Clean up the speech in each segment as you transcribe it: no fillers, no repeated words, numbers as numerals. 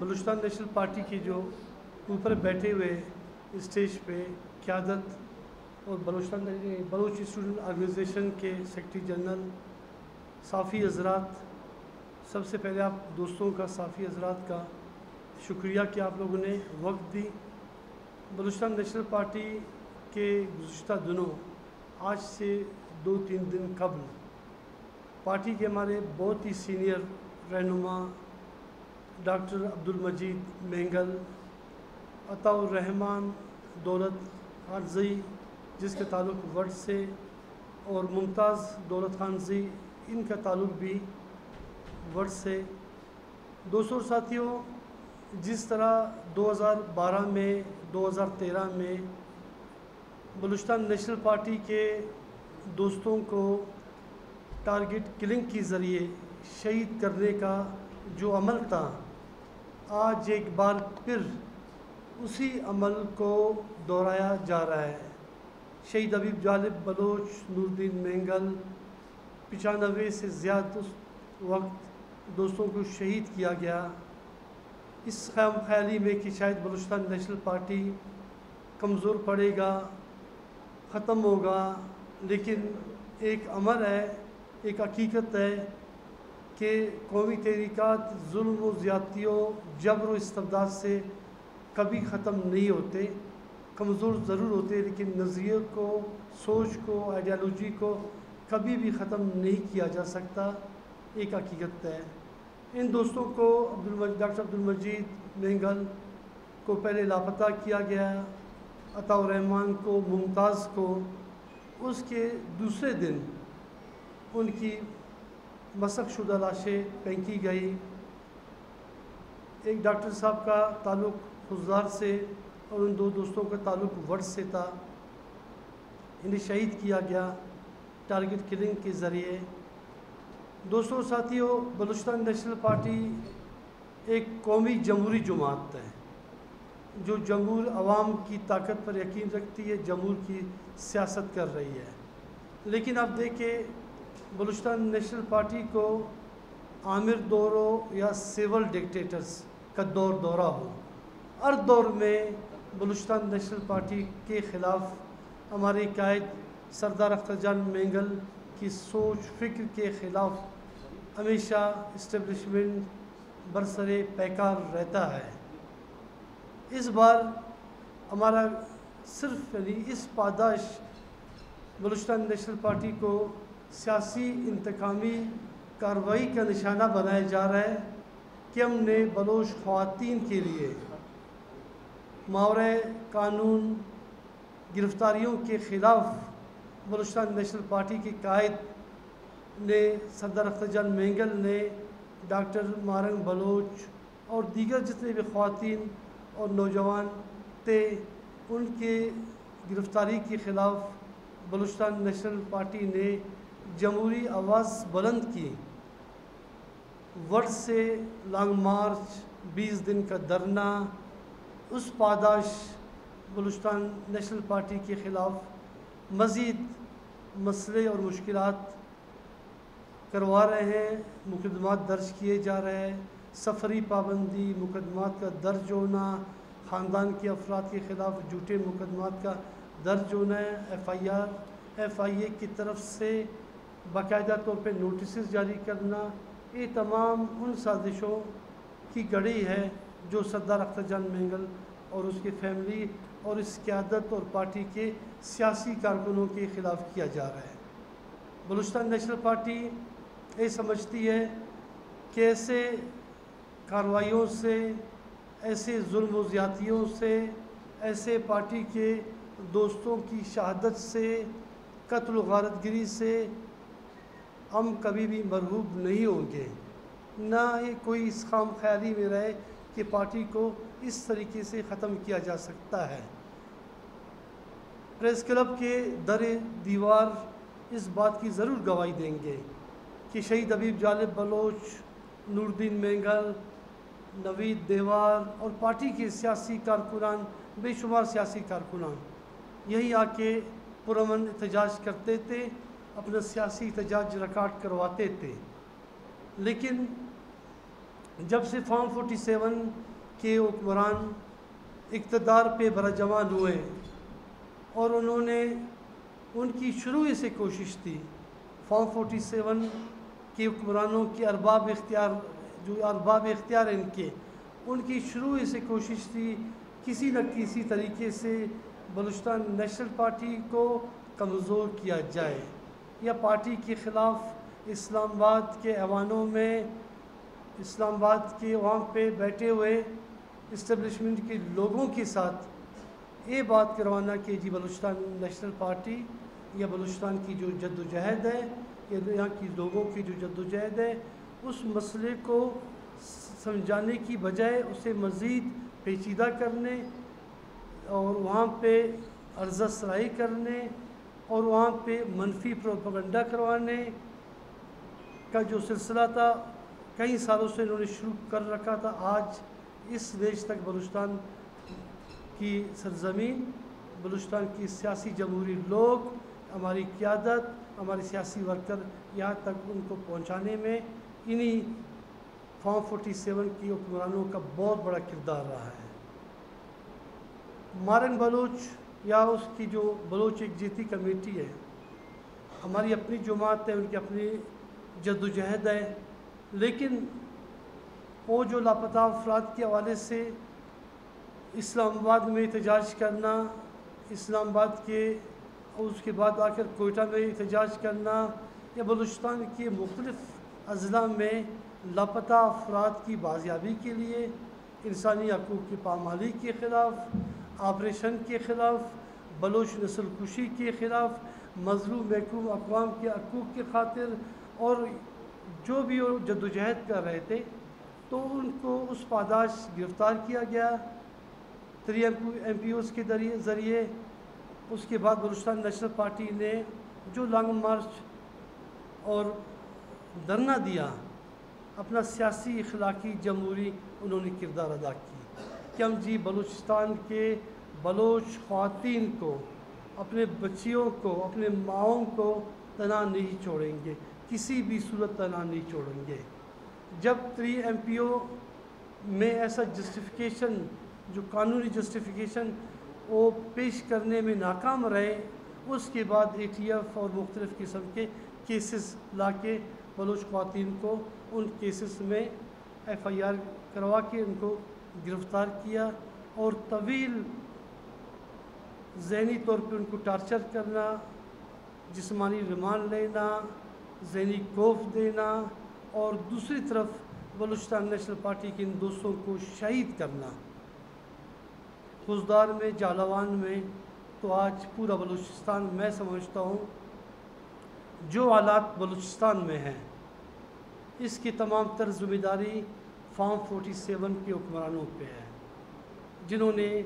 Balochistan national party के जो ऊपर बैठे हुए स्टेज पे क़यादत और बलूच स्टूडेंट ऑर्गेनाइजेशन के सेक्रेटरी जनरल साफ़ी हज़रात, सबसे पहले आप दोस्तों का साफ़ी हज़रात का शुक्रिया कि आप लोगों ने वक्त दी। बलूचिस्तान नेशनल पार्टी के गुज़िश्ता दिनों आज से 2-3 दिन कबल पार्टी के हमारे बहुत ही सीनियर रहनुमा डॉक्टर अब्दुल मजीद मेंगल, अताउर रहमान दौलत खानज़ई जिसका ताल्लुक़ वर्ड से, और मुमताज़ दौलत खानज़ई इनका ताल्लुक़ भी वर्ड से। दोस्तों और साथियों, जिस तरह 2012 में 2013 में बलूचिस्तान नेशनल पार्टी के दोस्तों को टारगेट किलिंग के ज़रिए शहीद करने का जो अमल था, आज एक बार फिर उसी अमल को दोहराया जा रहा है। शहीद हबीब जालिब बलोच नूरुद्दीन मेंगल 95 से ज़्यादा उस वक्त दोस्तों को शहीद किया गया। इस ख्याली में कि शायद बलूचिस्तान नेशनल पार्टी कमज़ोर पड़ेगा, ख़त्म होगा, लेकिन एक अमल है, एक हकीकत है कि कौमी तहरीकात जुल्म व ज़्यादतियों, जबर व इस्तबदाद से कभी ख़त्म नहीं होते। कमज़ोर ज़रूर होते, लेकिन नज़रिए को, सोच को, आइडियालॉजी को कभी भी ख़त्म नहीं किया जा सकता, एक हकीकत है। इन दोस्तों को डॉक्टर अब्दुल मजीद मेंगल को पहले लापता किया गया, अताउर रहमान को, मुमताज़ को उसके दूसरे दिन उनकी मसक शुदा लाशें फेंकी गई। एक डॉक्टर साहब का ताल्लुक़ खुजदार से और उन दो दोस्तों का ताल्लुक़ वर्ड से था। इन्हें शहीद किया गया टारगेट किलिंग के ज़रिए। दोस्तों साथियों, बलूचिस्तान नेशनल पार्टी एक कौमी जमहूरी जमात है जो जमहूर अवाम की ताकत पर यकीन रखती है, जमहूर की सियासत कर रही है। लेकिन आप देखें, बलूचिस्तान नेशनल पार्टी को आमिर दौर हो या सिविल डिक्टेटर्स का दौरा हो, हर दौर में बलूचिस्तान नेशनल पार्टी के ख़िलाफ़ हमारे कायद सरदार अख्तर जान मेंगल की सोच फ़िक्र के ख़िलाफ़ हमेशा इस्टेब्लिशमेंट बरसरे पैकार रहता है। इस बार हमारा सिर्फ इस पादाश बलूचिस्तान नेशनल पार्टी को सियासी इंतकामी कार्रवाई का निशाना बनाया जा रहा है कि हमने बलोच ख़वातीन के लिए मावरे कानून गिरफ़्तारियों के ख़िलाफ़ बलूचिस्तान नेशनल पार्टी के कायद ने, सरदार अख्तर जान मेंगल ने, डॉक्टर मारंग बलोच और दीगर जितने भी ख़वातीन और नौजवान थे, उनके गिरफ़्तारी के ख़िलाफ़ बलूचिस्तान नेशनल पार्टी ने जमहूरी आवाज़ बुलंद की। वर्ड से लॉन्ग मार्च, 20 दिन का धरना, उस पादाश बलूचिस्तान नेशनल पार्टी के ख़िलाफ़ मज़ीद मसले और मुश्किलात करवा रहे हैं। मुकदमात दर्ज किए जा रहे हैं, सफरी पाबंदी, मुकदमात का दर्ज होना, ख़ानदान के अफराद के ख़िलाफ़ झूठे मुकदमात का दर्ज होना है, FIA की तरफ से बाकायदा तौर पे नोटिस जारी करना, ये तमाम उन साजिशों की कड़ी है जो सरदार अख्तर जान मेंगल और उसकी फैमिली और इस क़यादत और पार्टी के सियासी कारकुनों के ख़िलाफ़ किया जा रहा है। बलूचिस्तान नेशनल पार्टी ये समझती है कि ऐसे कार्रवाइयों से, ऐसे जुल्म व ज़्यादतियों से, ऐसे पार्टी के दोस्तों की शहादत से, कत्ल गारतगिरी से हम कभी भी मरगूब नहीं होंगे। ना ही कोई इस खाम ख्याली में रहे कि पार्टी को इस तरीके से ख़त्म किया जा सकता है। प्रेस क्लब के दर दीवार इस बात की ज़रूर गवाही देंगे कि शहीद हबीब जालिब बलोच, नूरुद्दीन मेंगल, नवीद देवार और पार्टी के सियासी कारकुनान, बेशुमार सियासी कारकुनान यही आके पुरअमन एहतजाज करते थे, अपना सियासी एहतजाज रिकॉर्ड करवाते थे। लेकिन जब से फॉर्म 47 के हुक्मरान इक़्तिदार पे बरजवान हुए और उन्होंने उनकी शुरू से कोशिश थी फॉर्म 47 के हुक्मरानों के अरबाब इख्तियार इनके उनकी शुरू से कोशिश थी किसी न किसी तरीके से बलूचिस्तान नेशनल पार्टी को कमज़ोर किया जाए या पार्टी के ख़िलाफ़ इस्लामाबाद के ऐवानों में इस्लामाबाद के वहाँ पे बैठे हुए इस्टेब्लिशमेंट के लोगों के साथ ये बात करवाना कि जी बलूचिस्तान नेशनल पार्टी या बलूचिस्तान की जो जद्दोजहद है या यहाँ की लोगों की जो जद्दोजहद है उस मसले को समझाने की बजाय उसे मज़ीद पेचीदा करने और वहाँ पे अर्ज़ा सराही करने और वहाँ पे मनफी प्रोपेगेंडा करवाने का जो सिलसिला था कई सालों से इन्होंने शुरू कर रखा था। आज इस देश तक बलूचिस्तान की सरज़मीन, बलूचिस्तान की सियासी जमहूरी लोग, हमारी क़यादत, हमारे सियासी वर्कर यहाँ तक उनको पहुँचाने में इन्हीं फॉर्म 47 की हुक्मरानों का बहुत बड़ा किरदार रहा है। मारन बलोच या उसकी जो बलोच एकजीती कमेटी है, हमारी अपनी जमात है, उनकी अपनी जद्दोजहद है, लेकिन वो जो लापता अफराद के हवाले से इस्लामाबाद में एहतजाज करना, इस्लामाबाद के उसके बाद आकर कोयटा में एहतजाज करना या बलूचिस्तान के मुख्तलिफ़ अज़ला में लापता अफराद की बाजियाबी के लिए, इंसानी हकूक़ की पामाली के ख़िलाफ़, ऑपरेशन के ख़िलाफ़, बलोच नस्ल कुशी के ख़िलाफ़, मज़लूम महकूम अक़वाम के हकूक़ के खातिर और जो भी वो जद्दोजहद कर रहे थे तो उनको उस पादाश गिरफ़्तार किया गया 3 MPOs के ज़रिए। उसके बाद बलूचिस्तान नेशनल पार्टी ने जो लॉन्ग मार्च और धरना दिया, अपना सियासी अखलाकी जमहूरी उन्होंने किरदार अदा की कि हम जी बलूचिस्तान के बलोच ख़वातीन को, अपने बच्चियों को, अपने माओं को तना नहीं छोड़ेंगे, किसी भी सूरत तना नहीं छोड़ेंगे। जब 3 MPO में ऐसा जस्टिफिकेशन, जो कानूनी जस्टिफिकेशन वो पेश करने में नाकाम रहे, उसके बाद ATF और मुख्तलिफ़ किस्म के केसेस ला के बलोच ख़वातीन को उन केसेस में FIR करवा के उनको गिरफ़्तार किया और तवील ज़हनी तौर पे उनको टार्चर करना, जिस्मानी रिमांड लेना, ज़हनी खौफ देना और दूसरी तरफ बलूचिस्तान नेशनल पार्टी के इन दोस्तों को शहीद करना। खुजदार में, जालावान में, तो आज पूरा बलूचिस्तान, मैं समझता हूँ जो हालात बलूचिस्तान में हैं इसकी तमाम तर ज़िम्मेदारी फॉर्म 47 के हुक्मरानों पे है, जिन्होंने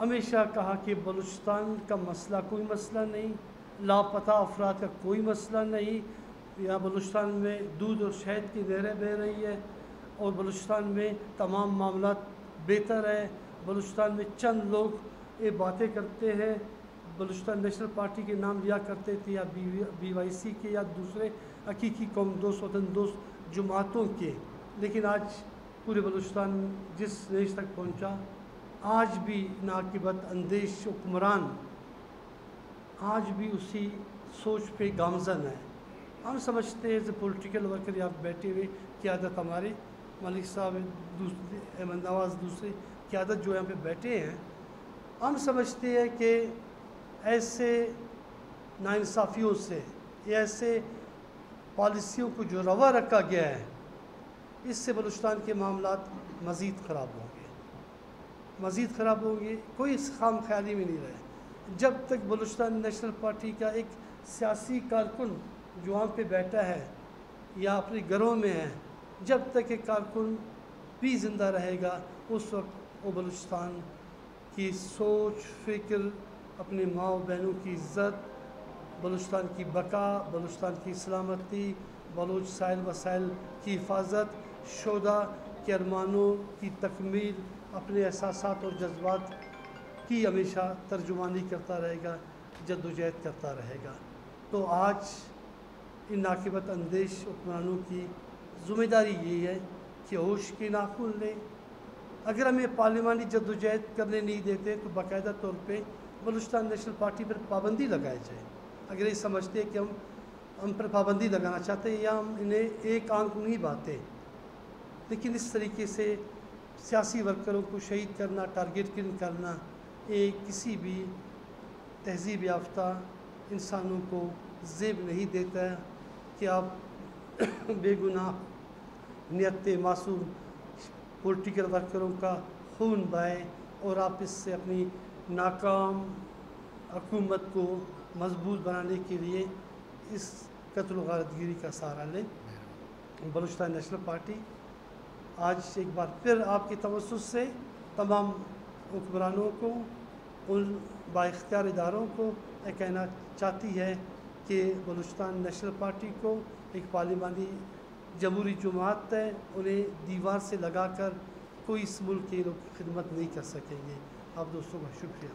हमेशा कहा कि बलूचिस्तान का मसला कोई मसला नहीं, लापता अफराद का कोई मसला नहीं, यहाँ बलूचिस्तान में दूध और शहद की नहरें बह रही है और बलूचिस्तान में तमाम मामला बेहतर है। बलूचिस्तान में चंद लोग ये बातें करते हैं, बलूचिस्तान नेशनल पार्टी के नाम लिया करते थे या BYC के या दूसरे हकीकी कौम दोस्त, वतन दोस्त जमातों के, लेकिन आज पूरे बलूचिस्तान जिस देश तक पहुंचा, आज भी नाकिबत अंदेश हुक्मरान आज भी उसी सोच पे गामजन है। हम समझते हैं एज ए पोलिटिकल वर्कर यहाँ बैठे हुए क़यादत, हमारे मलिक साहब, दूसरे अहमद नवाज़, दूसरे क़यादत जो यहाँ पे बैठे हैं, हम समझते हैं कि ऐसे नाइंसाफ़ियों से, ऐसे पॉलिसियों को जो रवा रखा गया है, इससे बलूचिस्तान के मामलात मज़ीद ख़राब होंगे, मज़ीद ख़राब होंगे, कोई खाम ख्याली में नहीं रहे। जब तक बलूचिस्तान नेशनल पार्टी का एक सियासी कारकुन जो वहाँ पे बैठा है या अपने घरों में है, जब तक एक कारकुन भी ज़िंदा रहेगा, उस वक्त वो बलूचिस्तान की सोच, फ़िक्र, अपने माँ बहनों की इज़्ज़त, बलूचिस्तान की बका, बलूचिस्तान की सलामती, बलूच साइल वसाइल की हिफाजत, शोदा के अरमानों की तकमील, अपने एहसासात और जज्बात की हमेशा तर्जुमानी करता रहेगा, जद्दोजहद करता रहेगा। तो आज इन नाकिबत अंदेश हुक्मरानों की ज़िम्मेदारी यही है कि होश के नाखून लें। अगर हमें पार्लिमानी जद्दोजहद करने नहीं देते तो बाकायदा तौर पे बलूचिस्तान नेशनल पार्टी पर पाबंदी लगाई जाए। अगर ये समझते हैं कि हम पर पाबंदी लगाना चाहते हैं या हम इन्हें एक आंख नहीं बाते, लेकिन इस तरीके से सियासी वर्करों को शहीद करना, टारगेट किल करना, ये किसी भी तहजीब याफ्ता इंसानों को ज़ेब नहीं देता है कि आप बेगुनाह नियत मासूम पॉलिटिकल वर्करों का खून बहाए और आप इससे अपनी नाकाम हुकूमत को मजबूत बनाने के लिए इस कत्ल व गारतगिरी का सहारा लें। बलूचिस्तान नेशनल पार्टी आज एक बार फिर आपकी तवज्जुह से तमाम हुक्मरानों को, उन बाइख्तियार इदारों को यह कहना चाहती है कि बलूचिस्तान नेशनल पार्टी को एक पार्लिमानी जमहूरी जमात है, उन्हें दीवार से लगाकर कोई इस मुल्क के लोग खिदमत नहीं कर सकेंगे। आप दोस्तों का शुक्रिया।